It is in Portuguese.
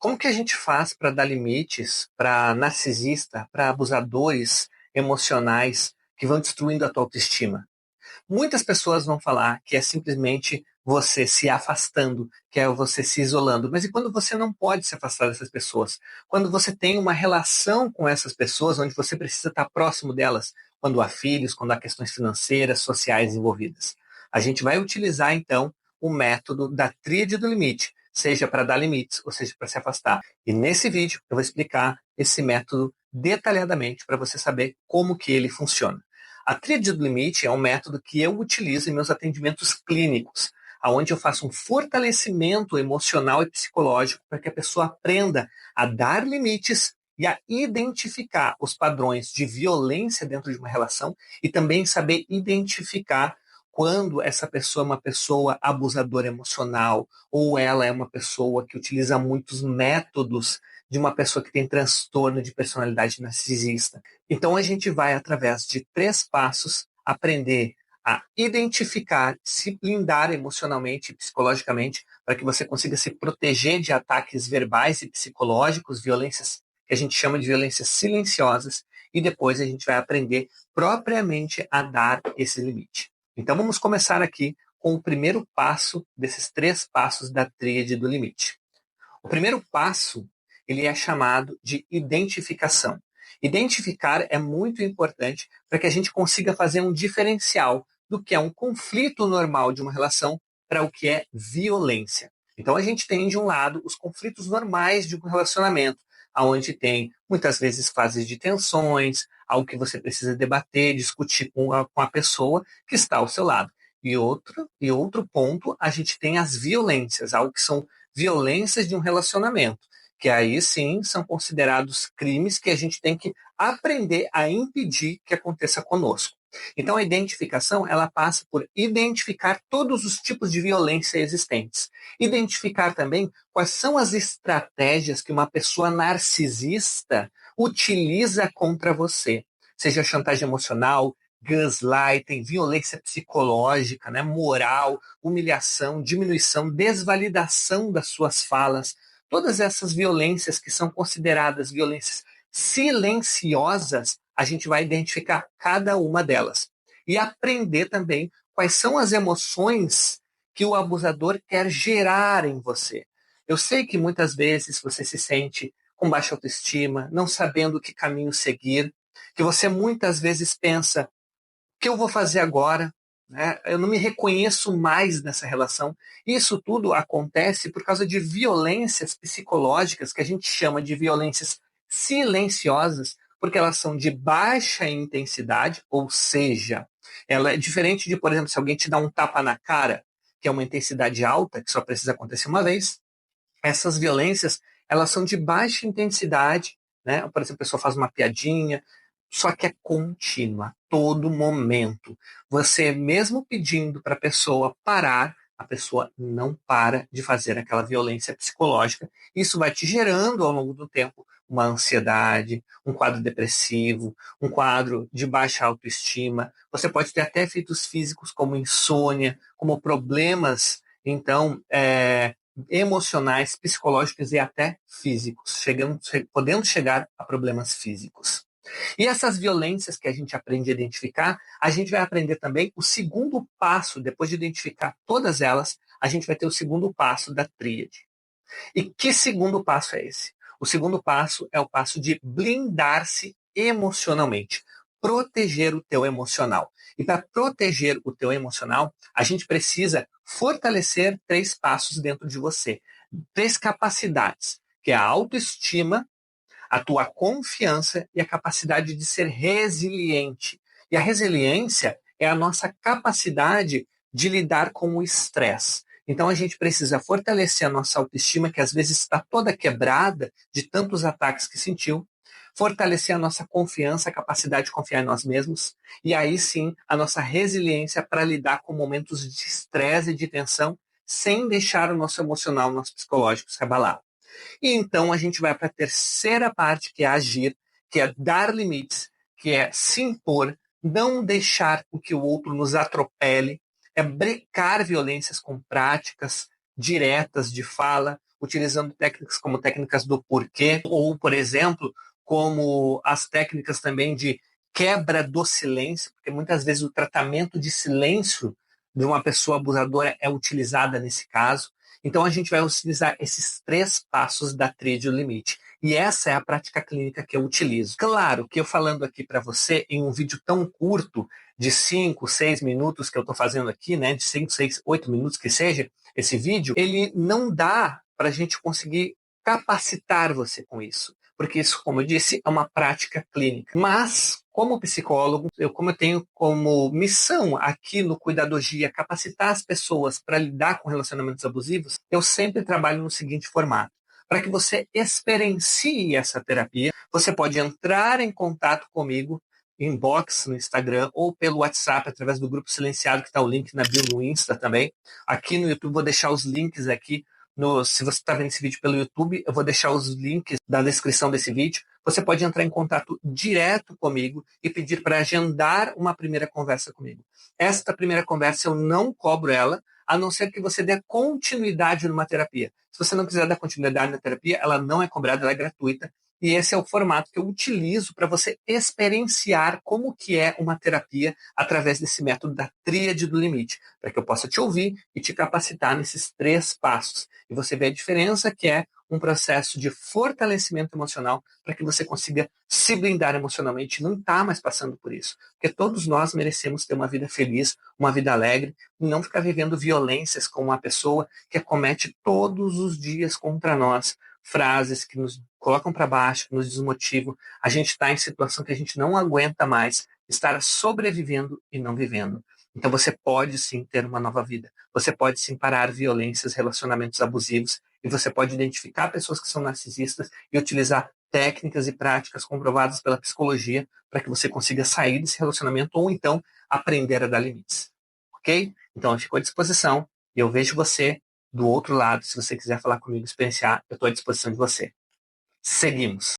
Como que a gente faz para dar limites para narcisista, para abusadores emocionais que vão destruindo a tua autoestima? Muitas pessoas vão falar que é simplesmente você se afastando, que é você se isolando. Mas e quando você não pode se afastar dessas pessoas? Quando você tem uma relação com essas pessoas, onde você precisa estar próximo delas, quando há filhos, quando há questões financeiras, sociais envolvidas. A gente vai utilizar, então, o método da tríade do limite, seja para dar limites, ou seja para se afastar. E nesse vídeo eu vou explicar esse método detalhadamente para você saber como que ele funciona. A tríade do limite é um método que eu utilizo em meus atendimentos clínicos, onde eu faço um fortalecimento emocional e psicológico para que a pessoa aprenda a dar limites e a identificar os padrões de violência dentro de uma relação e também saber identificar quando essa pessoa é uma pessoa abusadora emocional ou ela é uma pessoa que utiliza muitos métodos de uma pessoa que tem transtorno de personalidade narcisista. Então a gente vai, através de 3 passos, aprender a identificar, se blindar emocionalmente e psicologicamente, para que você consiga se proteger de ataques verbais e psicológicos, violências que a gente chama de violências silenciosas, e depois a gente vai aprender propriamente a dar esse limite. Então vamos começar aqui com o primeiro passo desses 3 passos da tríade do limite. O primeiro passo, ele é chamado de identificação. Identificar é muito importante para que a gente consiga fazer um diferencial do que é um conflito normal de uma relação para o que é violência. Então a gente tem de um lado os conflitos normais de um relacionamento, onde tem muitas vezes fases de tensões, algo que você precisa debater, discutir com a pessoa que está ao seu lado. E outro ponto, a gente tem as violências, algo que são violências de um relacionamento, que aí sim são considerados crimes que a gente tem que aprender a impedir que aconteça conosco. Então a identificação, ela passa por identificar todos os tipos de violência existentes. Identificar também quais são as estratégias que uma pessoa narcisista utiliza contra você. Seja chantagem emocional, gaslighting, violência psicológica, né, moral, humilhação, diminuição, desvalidação das suas falas. Todas essas violências que são consideradas violências silenciosas, a gente vai identificar cada uma delas. E aprender também quais são as emoções que o abusador quer gerar em você. Eu sei que muitas vezes você se sente com baixa autoestima, não sabendo que caminho seguir, que você muitas vezes pensa: o que eu vou fazer agora? Né? Eu não me reconheço mais nessa relação. Isso tudo acontece por causa de violências psicológicas que a gente chama de violências silenciosas, porque elas são de baixa intensidade, ou seja, ela é diferente de, por exemplo, se alguém te dá um tapa na cara, que é uma intensidade alta, que só precisa acontecer uma vez. Essas violências, elas são de baixa intensidade, né? Por exemplo, a pessoa faz uma piadinha, só que é contínua, todo momento. Você mesmo pedindo para a pessoa parar, a pessoa não para de fazer aquela violência psicológica. Isso vai te gerando ao longo do tempo uma ansiedade, um quadro depressivo, um quadro de baixa autoestima. Você pode ter até efeitos físicos como insônia, como problemas, então, emocionais, psicológicos e até físicos, podendo chegar a problemas físicos. E essas violências que a gente aprende a identificar, a gente vai aprender também o segundo passo, depois de identificar todas elas, a gente vai ter o segundo passo da tríade. E que segundo passo é esse? O segundo passo é o passo de blindar-se emocionalmente, proteger o teu emocional. E para proteger o teu emocional, a gente precisa fortalecer 3 passos dentro de você. 3 capacidades, que é a autoestima, a tua confiança e a capacidade de ser resiliente. E a resiliência é a nossa capacidade de lidar com o estresse. Então a gente precisa fortalecer a nossa autoestima, que às vezes está toda quebrada de tantos ataques que sentiu, fortalecer a nossa confiança, a capacidade de confiar em nós mesmos, e aí sim a nossa resiliência para lidar com momentos de estresse e de tensão, sem deixar o nosso emocional, o nosso psicológico se abalar. E então a gente vai para a terceira parte, que é agir, que é dar limites, que é se impor, não deixar que o outro nos atropele, é brecar violências com práticas diretas de fala, utilizando técnicas como técnicas do porquê, ou, por exemplo, como as técnicas também de quebra do silêncio, porque muitas vezes o tratamento de silêncio de uma pessoa abusadora é utilizada nesse caso. Então, a gente vai utilizar esses 3 passos da tríade do limite. E essa é a prática clínica que eu utilizo. Claro que eu falando aqui para você em um vídeo tão curto, de 5, 6 minutos que eu estou fazendo aqui, né, de 5, 6, 8 minutos que seja, esse vídeo, ele não dá para a gente conseguir capacitar você com isso. Porque isso, como eu disse, é uma prática clínica. Mas, como psicólogo, como eu tenho como missão aqui no Cuidadogia capacitar as pessoas para lidar com relacionamentos abusivos, eu sempre trabalho no seguinte formato. Para que você experiencie essa terapia, você pode entrar em contato comigo, inbox no Instagram ou pelo WhatsApp, através do grupo silenciado, que está o link na bio no Insta também. Aqui no YouTube vou deixar os links aqui. Se você está vendo esse vídeo pelo YouTube, eu vou deixar os links da descrição desse vídeo. Você pode entrar em contato direto comigo e pedir para agendar uma primeira conversa comigo. Esta primeira conversa eu não cobro ela, a não ser que você dê continuidade numa terapia. Se você não quiser dar continuidade na terapia, ela não é cobrada, ela é gratuita. E esse é o formato que eu utilizo para você experienciar como que é uma terapia através desse método da tríade do limite, para que eu possa te ouvir e te capacitar nesses 3 passos. E você vê a diferença que é um processo de fortalecimento emocional para que você consiga se blindar emocionalmente, não está mais passando por isso. Porque todos nós merecemos ter uma vida feliz, uma vida alegre, e não ficar vivendo violências com uma pessoa que comete todos os dias contra nós frases que nos colocam para baixo, que nos desmotivam. A gente está em situação que a gente não aguenta mais estar sobrevivendo e não vivendo. Então você pode sim ter uma nova vida. Você pode sim parar violências, relacionamentos abusivos, e você pode identificar pessoas que são narcisistas e utilizar técnicas e práticas comprovadas pela psicologia para que você consiga sair desse relacionamento ou então aprender a dar limites. Ok? Então eu fico à disposição e eu vejo você do outro lado. Se você quiser falar comigo, experienciar, eu estou à disposição de você. Seguimos.